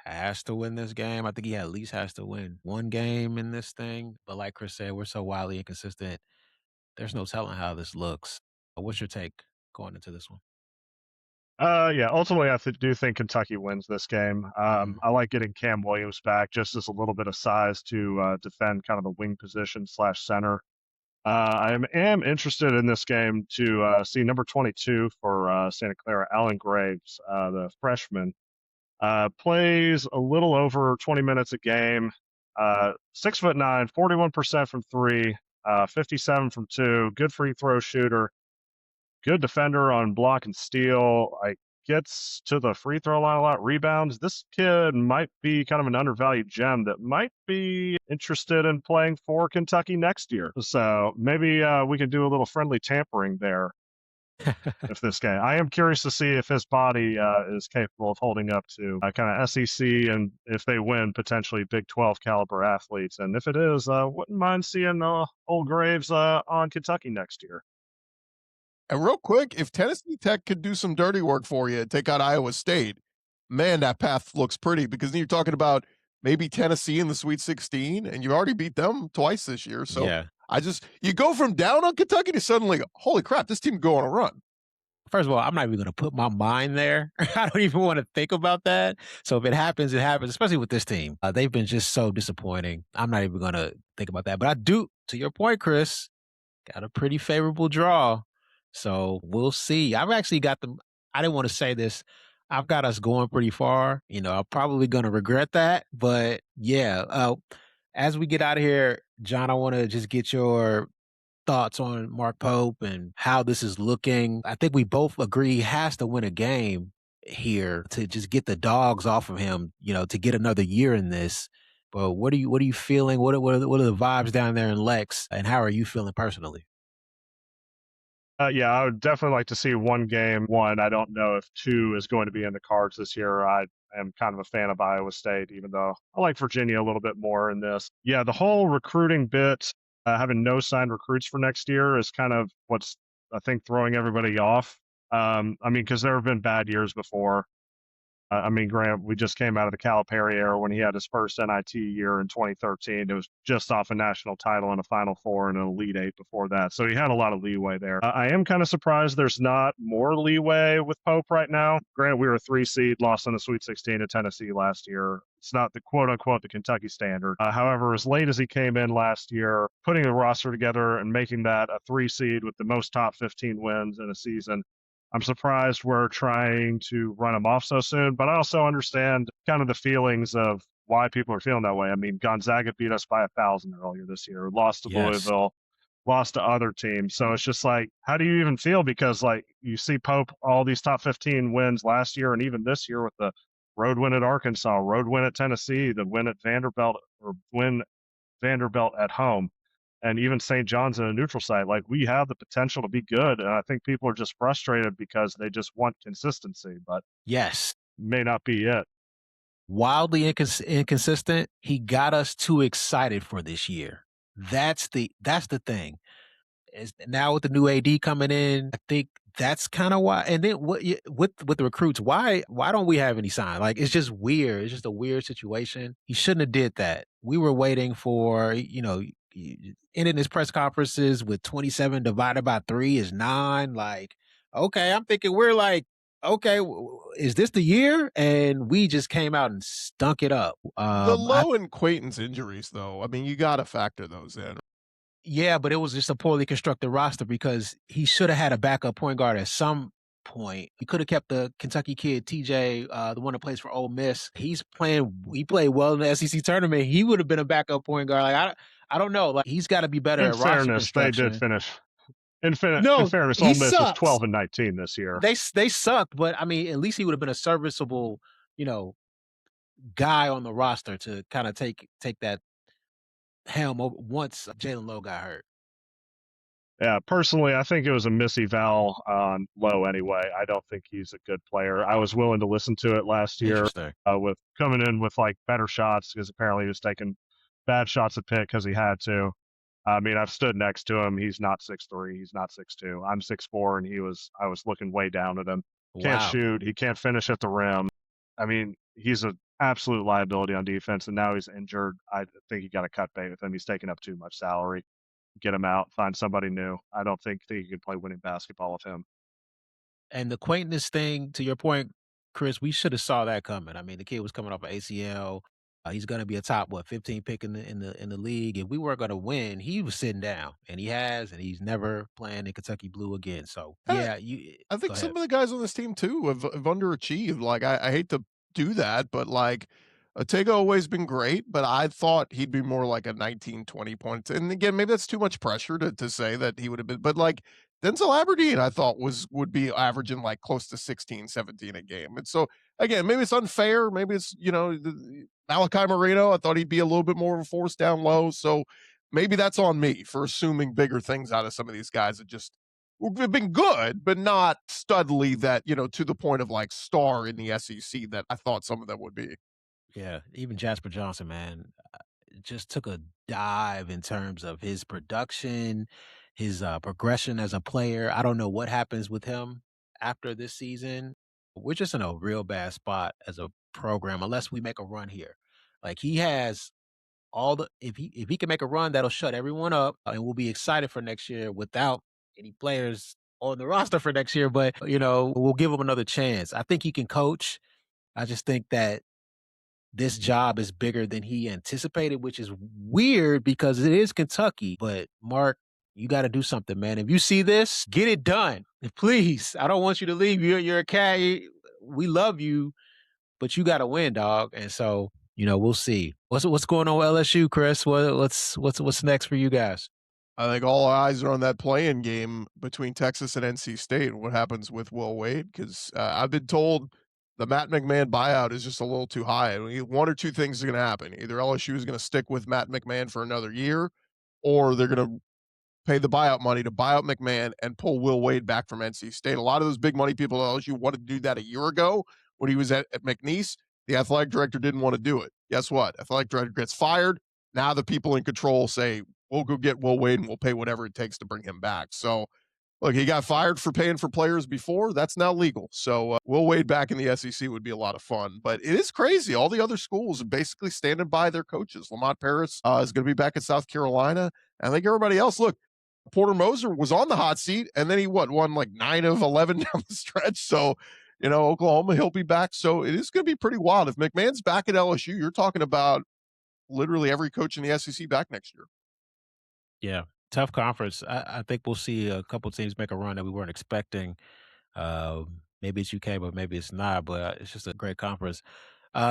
has to win this game. I think he at least has to win one game in this thing. But like Chris said, we're so wildly inconsistent. There's no telling how this looks. What's your take going into this one? Yeah, ultimately, do think Kentucky wins this game. Mm. I like getting Cam Williams back just as a little bit of size to defend kind of the wing position slash center. I am interested in this game to see number 22 for Santa Clara, Alan Graves, the freshman. Plays a little over 20 minutes a game. 6'9", 41% from 3, 57 from 2. Good free throw shooter. Good defender on block and steal. Like gets to the free throw line a lot, rebounds. This kid might be kind of an undervalued gem that might be interested in playing for Kentucky next year. So maybe we can do a little friendly tampering there. If this guy, I am curious to see if his body is capable of holding up to kind of SEC, and if they win, potentially Big 12 caliber athletes. And if it is, wouldn't mind seeing old Graves on Kentucky next year. And real quick, if Tennessee Tech could do some dirty work for you and take out Iowa State, man, that path looks pretty, because then you're talking about maybe Tennessee in the Sweet 16, and you've already beat them twice this year. So Yeah. you go from down on Kentucky to suddenly, holy crap, this team go on a run. First of all, I'm not even going to put my mind there. I don't even want to think about that. So if it happens, it happens, especially with this team. They've been just so disappointing. I'm not even going to think about that. But I do, to your point, Chris, got a pretty favorable draw. So we'll see. I've actually got them. I didn't want to say this. I've got us going pretty far. I'm probably going to regret that. But yeah, as we get out of here, John, I want to just get your thoughts on Mark Pope and how this is looking. I think we both agree he has to win a game here to just get the dogs off of him, to get another year in this. But what are you feeling? What are the vibes down there in Lex, and how are you feeling personally? Yeah, I would definitely like to see one game. One, I don't know if two is going to be in the cards this year. I am kind of a fan of Iowa State, even though I like Virginia a little bit more in this. Yeah, the whole recruiting bit, having no signed recruits for next year is kind of what's, I think, throwing everybody off. I mean, because there have been bad years before. I mean, Grant, we just came out of the Calipari era when he had his first NIT year in 2013. It was just off a national title and a Final Four and an Elite Eight before that. So he had a lot of leeway there. I am kind of surprised there's not more leeway with Pope right now. Grant, we were a 3 seed, lost in the Sweet 16 to Tennessee last year. It's not the quote unquote the Kentucky standard. However, as late as he came in last year, putting the roster together and making that a 3 seed with the most top 15 wins in a season, I'm surprised we're trying to run him off so soon, but I also understand kind of the feelings of why people are feeling that way. I mean, Gonzaga beat us by 1,000 earlier this year, lost to Yes. Louisville, lost to other teams. So it's just like, how do you even feel? Because like you see Pope, all these top 15 wins last year and even this year with the road win at Arkansas, road win at Tennessee, the win at Vanderbilt, or win Vanderbilt at home, and even St. John's in a neutral site. Like, we have the potential to be good, and I think people are just frustrated because they just want consistency, but Yes. may not be it. Wildly inconsistent. He got us too excited for this year. That's the thing. Now with the new AD coming in, I think that's kind of why. And then with the recruits, why don't we have any sign? Like, it's just weird. It's just a weird situation. He shouldn't have did that. We were waiting for, ending his press conferences with 27 divided by 3 is 9. Like, okay, I'm thinking we're like, okay, is this the year? And we just came out and stunk it up. The low in Quayton's injuries, though, I mean, you got to factor those in. Yeah, but it was just a poorly constructed roster because he should have had a backup point guard at some point. He could have kept the Kentucky kid, TJ, the one that plays for Ole Miss. He played well in the SEC tournament. He would have been a backup point guard. Like, I don't know. Like, he's got to be better at roster construction. They did finish. In fairness, Ole Miss was 12 and 19 this year. They sucked, but I mean, at least he would have been a serviceable, guy on the roster to kind of take that helm over once Jalen Lowe got hurt. Yeah, personally, I think it was a miseval on Lowe anyway. I don't think he's a good player. I was willing to listen to it last year with coming in with like better shots, because apparently he was taking bad shots at Pitt because he had to. I mean, I've stood next to him. He's not 6'3". He's not 6'2". I'm 6'4", and I was looking way down at him. Can't shoot. He can't finish at the rim. I mean, he's an absolute liability on defense, and now he's injured. I think you got to cut bait with him. He's taking up too much salary. Get him out, find somebody new. I don't think you can play winning basketball with him. And the quaintness thing, to your point, Chris, we should have saw that coming. I mean, the kid was coming off an ACL. He's going to be a top 15 pick in the league. If we weren't going to win, he was sitting down, and he's never playing in Kentucky blue again. So yeah, I think some of the guys on this team too have underachieved. Like, I hate to do that, but like, Otego always been great, but I thought he'd be more like a 19, 20 points. And again, maybe that's too much pressure to say that he would have been, but like, Denzel Aberdeen, I thought would be averaging like close to 16, 17 a game. And so again, maybe it's unfair. Maybe it's, Malachi Marino, I thought he'd be a little bit more of a force down low. So maybe that's on me for assuming bigger things out of some of these guys that just have been good, but not studly that, to the point of like star in the SEC that I thought some of them would be. Yeah, even Jasper Johnson, man, just took a dive in terms of his production, his progression as a player. I don't know what happens with him after this season. We're just in a real bad spot as a program unless we make a run here. Like he has all the if he can make a run, that'll shut everyone up, and we'll be excited for next year without any players on the roster for next year. But we'll give him another chance. I think he can coach. I just think that this job is bigger than he anticipated, which is weird because it is Kentucky. But Mark, you got to do something, man. If you see this, get it done, please. I don't want you to leave. You're a cat. We love you, but you got to win, dog. And so, we'll see. What's going on with LSU, Chris? What's next for you guys? I think all eyes are on that play-in game between Texas and NC State and what happens with Will Wade, because I've been told the Matt McMahon buyout is just a little too high. I mean, one or two things are going to happen. Either LSU is going to stick with Matt McMahon for another year, or they're going to pay the buyout money to buy out McMahon and pull Will Wade back from NC State. A lot of those big money people at LSU wanted to do that a year ago when he was at McNeese. The athletic director didn't want to do it. Guess what? Athletic director gets fired. Now the people in control say, we'll go get Will Wade and we'll pay whatever it takes to bring him back. So, look, he got fired for paying for players before. That's now legal. So, Will Wade back in the SEC would be a lot of fun. But it is crazy. All the other schools are basically standing by their coaches. Lamont Paris is going to be back in South Carolina. And I think everybody else, look, Porter Moser was on the hot seat, and then he won like 9 of 11 down the stretch. So, Oklahoma, he'll be back. So it is going to be pretty wild. If McMahon's back at LSU, you're talking about literally every coach in the SEC back next year. Yeah, tough conference. I think we'll see a couple teams make a run that we weren't expecting. Maybe it's UK, but maybe it's not. But it's just a great conference.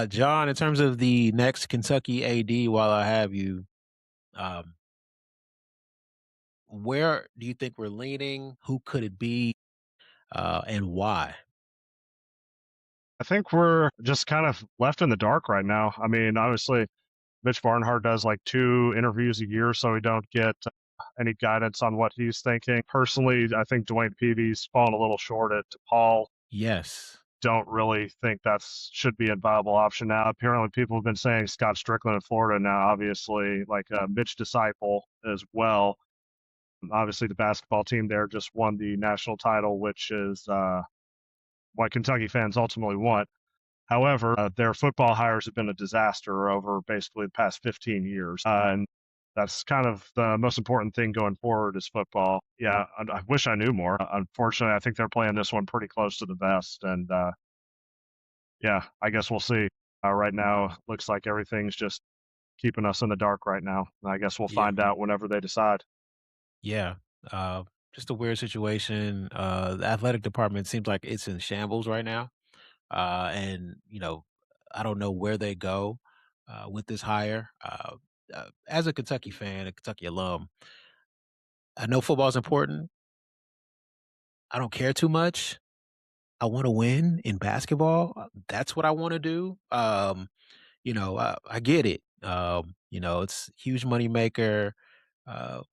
John, in terms of the next Kentucky AD, while I have you, where do you think we're leaning? Who could it be, and why? I think we're just kind of left in the dark right now. I mean, obviously, Mitch Barnhart does like 2 interviews a year, so we don't get any guidance on what he's thinking. Personally, I think Dwayne Peavy's fallen a little short at DePaul. Yes. Don't really think that should be a viable option now. Apparently, people have been saying Scott Strickland in Florida now, obviously, like Mitch Disciple as well. Obviously, the basketball team there just won the national title, which is what Kentucky fans ultimately want. However, their football hires have been a disaster over basically the past 15 years. And that's kind of the most important thing going forward is football. Yeah, I wish I knew more. Unfortunately, I think they're playing this one pretty close to the vest. And yeah, I guess we'll see. Right now, looks like everything's just keeping us in the dark right now. I guess we'll find out whenever they decide. Yeah. Just a weird situation. The athletic department seems like it's in shambles right now. And, I don't know where they go with this hire. As a Kentucky fan, a Kentucky alum, I know football is important. I don't care too much. I want to win in basketball. That's what I want to do. I get it. It's a huge money maker.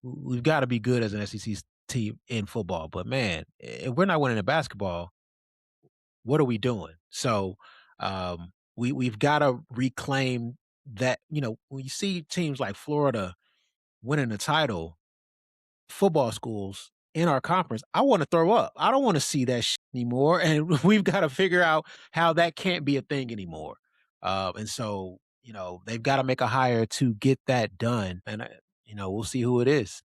We've got to be good as an SEC team in football. But man, if we're not winning in basketball, what are we doing? So we've got to reclaim that. When you see teams like Florida winning a title, football schools in our conference, I want to throw up. I don't want to see that anymore. And we've got to figure out how that can't be a thing anymore. And so, they've got to make a hire to get that done. And, we'll see who it is.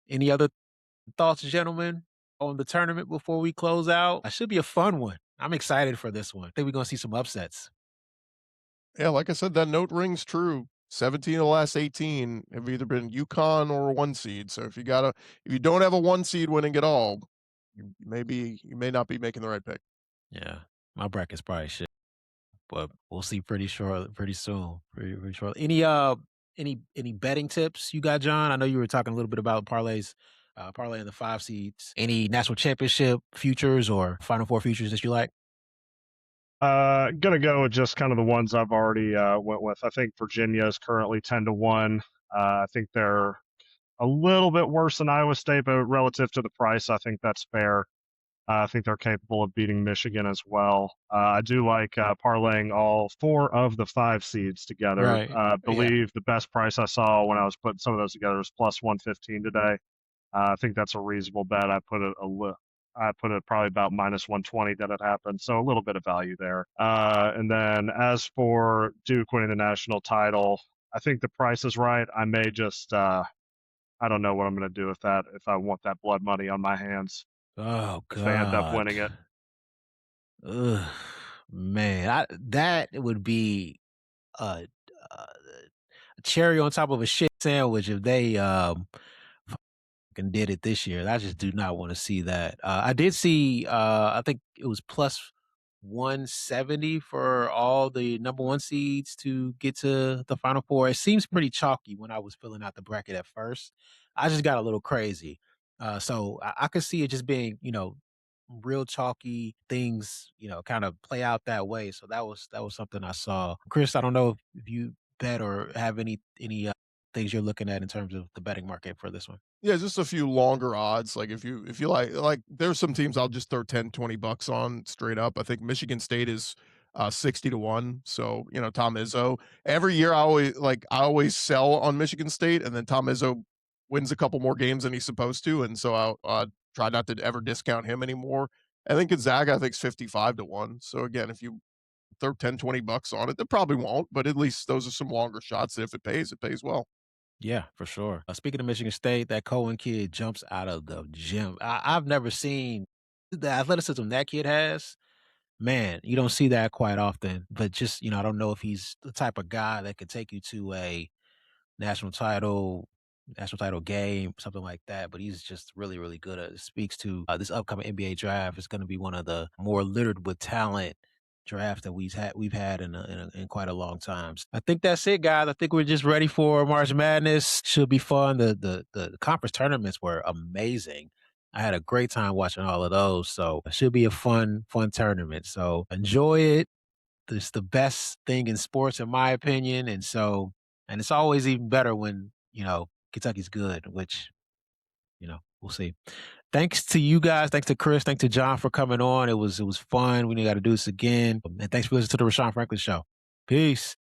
Any other thoughts, gentlemen, on the tournament before we close out? It should be a fun one. I'm excited for this one. I think we're going to see some upsets. Yeah, like I said, that note rings true. 17 of the last 18 have either been UConn or a 1 seed. So if you don't have a 1 seed winning at all, you may not be making the right pick. Yeah, my bracket's probably shit, but we'll see pretty soon. Pretty short. Any betting tips you got, John? I know you were talking a little bit about parlays parlay in the 5 seeds. Any national championship futures or Final Four futures that you like? Gonna go with just kind of the ones I've already went with. I think Virginia is currently 10-1. I think they're a little bit worse than Iowa State, but relative to the price, I think that's fair. I think they're capable of beating Michigan as well. I do like parlaying all 4 of the 5 seeds together. Right. Yeah. Believe the best price I saw when I was putting some of those together was plus 115 today. I think that's a reasonable bet. I put it probably about minus 120 that it happened, so a little bit of value there. And then as for Duke winning the national title, I think the price is right. I may just I don't know what I'm going to do with that if I want that blood money on my hands Oh if they end up God. winning it. Ugh, man, that would be a, a cherry on top of a shit sandwich if they fucking did it this year. I just do not want to see that. I did see. I think it was plus 170 for all the number 1 seeds to get to the Final Four. It seems pretty chalky when I was filling out the bracket at first. I just got a little crazy. So I could see it just being, real chalky things, kind of play out that way. So that was something I saw. Chris, I don't know if you bet or have any things you're looking at in terms of the betting market for this one. Yeah, just a few longer odds. Like if you like there's some teams I'll just throw 10, $20 on straight up. I think Michigan State is 60-1. So, Tom Izzo. Every year I always sell on Michigan State, and then Tom Izzo wins a couple more games than he's supposed to. And so I'll try not to ever discount him anymore. I think Gonzaga, I think, is 55-1. So again, if you throw 10, $20 on it, they probably won't, but at least those are some longer shots. If it pays well. Yeah, for sure. Speaking of Michigan State, that Cohen kid jumps out of the gym. I've never seen the athleticism that kid has. Man, you don't see that quite often. But just, I don't know if he's the type of guy that could take you to a national title, national title game, something like that. But he's just really, really good at it. Speaks to this upcoming NBA draft. It's going to be one of the more littered with talent draft that we've had in quite a long time. I think that's it, guys. I think we're just ready for March Madness. Should be fun. The conference tournaments were amazing. I had a great time watching all of those. So it should be a fun tournament. So enjoy it. It's the best thing in sports, in my opinion. And it's always even better when, Kentucky's good, which, we'll see. Thanks to you guys. Thanks to Chris. Thanks to John for coming on. It was fun. We got to do this again. And thanks for listening to the Rashawn Franklin Show. Peace.